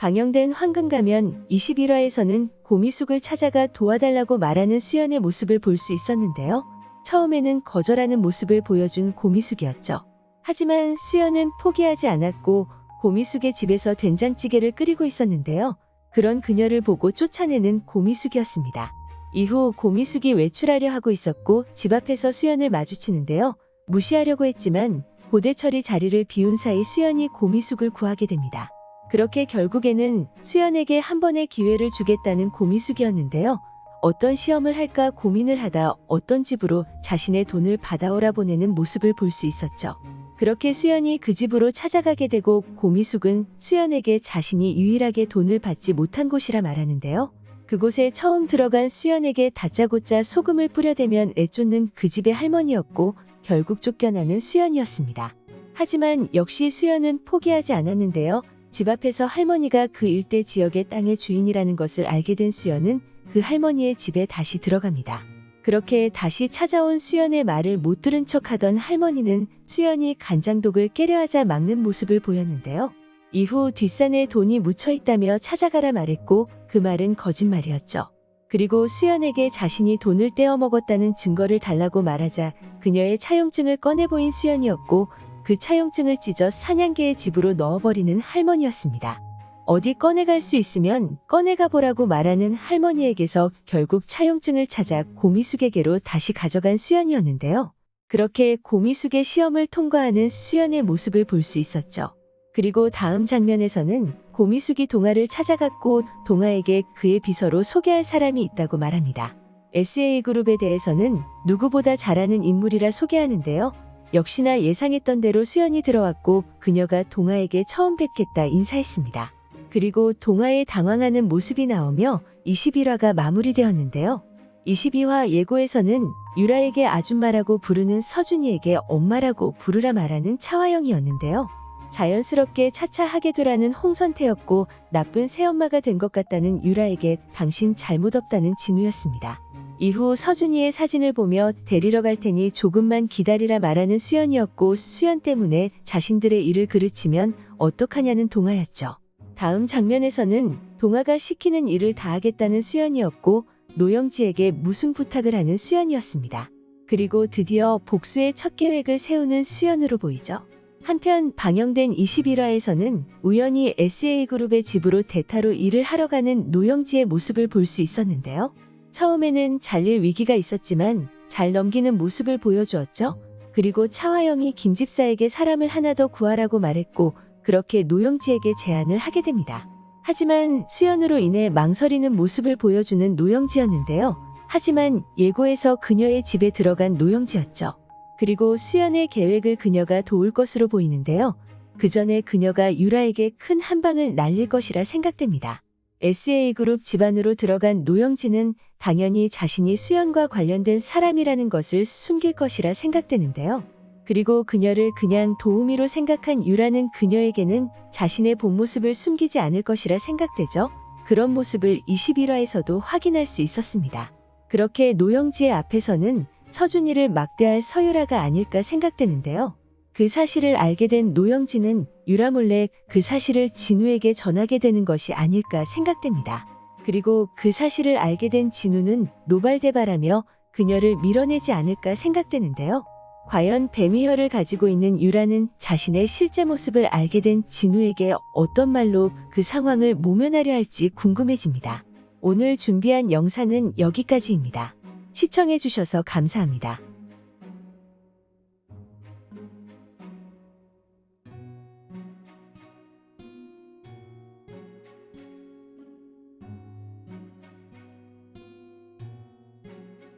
방영된 황금가면 21화에서는 고미숙을 찾아가 도와달라고 말하는 수연의 모습을 볼 수 있었는데요. 처음에는 거절하는 모습을 보여준 고미숙이었죠. 하지만 수연은 포기하지 않았고 고미숙의 집에서 된장찌개를 끓이고 있었는데요. 그런 그녀를 보고 쫓아내는 고미숙이었습니다. 이후 고미숙이 외출하려 하고 있었고 집 앞에서 수연을 마주치는데요. 무시하려고 했지만 고대철이 자리를 비운 사이 수연이 고미숙을 구하게 됩니다. 그렇게 결국에는 수연에게 한 번의 기회를 주겠다는 고미숙이었는데요. 어떤 시험을 할까 고민을 하다 어떤 집으로 자신의 돈을 받아오라 보내는 모습을 볼 수 있었죠. 그렇게 수연이 그 집으로 찾아가게 되고 고미숙은 수연에게 자신이 유일하게 돈을 받지 못한 곳이라 말하는데요. 그곳에 처음 들어간 수연에게 다짜고짜 소금을 뿌려대면 애쫓는 그 집의 할머니였고 결국 쫓겨나는 수연이었습니다. 하지만 역시 수연은 포기하지 않았는데요. 집 앞에서 할머니가 그 일대 지역의 땅의 주인이라는 것을 알게 된 수연은 그 할머니의 집에 다시 들어갑니다. 그렇게 다시 찾아온 수연의 말을 못 들은 척하던 할머니는 수연이 간장독을 깨려 하자 막는 모습을 보였는데요. 이후 뒷산에 돈이 묻혀있다며 찾아가라 말했고 그 말은 거짓말이었죠. 그리고 수연에게 자신이 돈을 떼어 먹었다는 증거를 달라고 말하자 그녀의 차용증을 꺼내 보인 수연이었고 그 차용증을 찢어 사냥개의 집으로 넣어버리는 할머니였습니다. 어디 꺼내갈 수 있으면 꺼내가 보라고 말하는 할머니에게서 결국 차용증을 찾아 고미숙에게로 다시 가져간 수연이었는데요. 그렇게 고미숙의 시험을 통과하는 수연의 모습을 볼 수 있었죠. 그리고 다음 장면에서는 고미숙이 동아를 찾아갔고 동아에게 그의 비서로 소개할 사람이 있다고 말합니다. SA그룹에 대해서는 누구보다 잘하는 인물이라 소개하는데요. 역시나 예상했던 대로 수연이 들어왔고 그녀가 동아에게 처음 뵙겠다 인사했습니다. 그리고 동아의 당황하는 모습이 나오며 21화가 마무리되었는데요. 22화 예고에서는 유라에게 아줌마라고 부르는 서준이에게 엄마라고 부르라 말하는 차화영이었는데요. 자연스럽게 차차 하게 되라는 홍선태였고 나쁜 새엄마가 된 것 같다는 유라에게 당신 잘못 없다는 진우였습니다. 이후 서준이의 사진을 보며 데리러 갈 테니 조금만 기다리라 말하는 수연이었고 수연 때문에 자신들의 일을 그르치면 어떡하냐는 동아였죠. 다음 장면에서는 동아가 시키는 일을 다 하겠다는 수연이었고 노영지에게 무슨 부탁을 하는 수연이었습니다. 그리고 드디어 복수의 첫 계획을 세우는 수연으로 보이죠. 한편 방영된 21화에서는 우연히 SA그룹의 집으로 대타로 일을 하러 가는 노영지의 모습을 볼 수 있었는데요. 처음에는 잘릴 위기가 있었지만 잘 넘기는 모습을 보여주었죠. 그리고 차화영이 김집사에게 사람을 하나 더 구하라고 말했고 그렇게 노영지에게 제안을 하게 됩니다. 하지만 수연으로 인해 망설이는 모습을 보여주는 노영지였는데요. 하지만 예고에서 그녀의 집에 들어간 노영지였죠. 그리고 수연의 계획을 그녀가 도울 것으로 보이는데요. 그 전에 그녀가 유라에게 큰 한 방을 날릴 것이라 생각됩니다. SA그룹 집안으로 들어간 노영지는 당연히 자신이 수연과 관련된 사람이라는 것을 숨길 것이라 생각되는데요. 그리고 그녀를 그냥 도우미로 생각한 유라는 그녀에게는 자신의 본 모습을 숨기지 않을 것이라 생각되죠. 그런 모습을 21화에서도 확인할 수 있었습니다. 그렇게 노영지의 앞에서는 서준이를 막대할 서유라가 아닐까 생각되는데요. 그 사실을 알게 된 노영지는 유라 몰래 그 사실을 진우에게 전하게 되는 것이 아닐까 생각됩니다. 그리고 그 사실을 알게 된 진우는 노발대발하며 그녀를 밀어내지 않을까 생각되는데요. 과연 뱀이혈을 가지고 있는 유라는 자신의 실제 모습을 알게 된 진우에게 어떤 말로 그 상황을 모면하려 할지 궁금해집니다. 오늘 준비한 영상은 여기까지입니다. 시청해주셔서 감사합니다.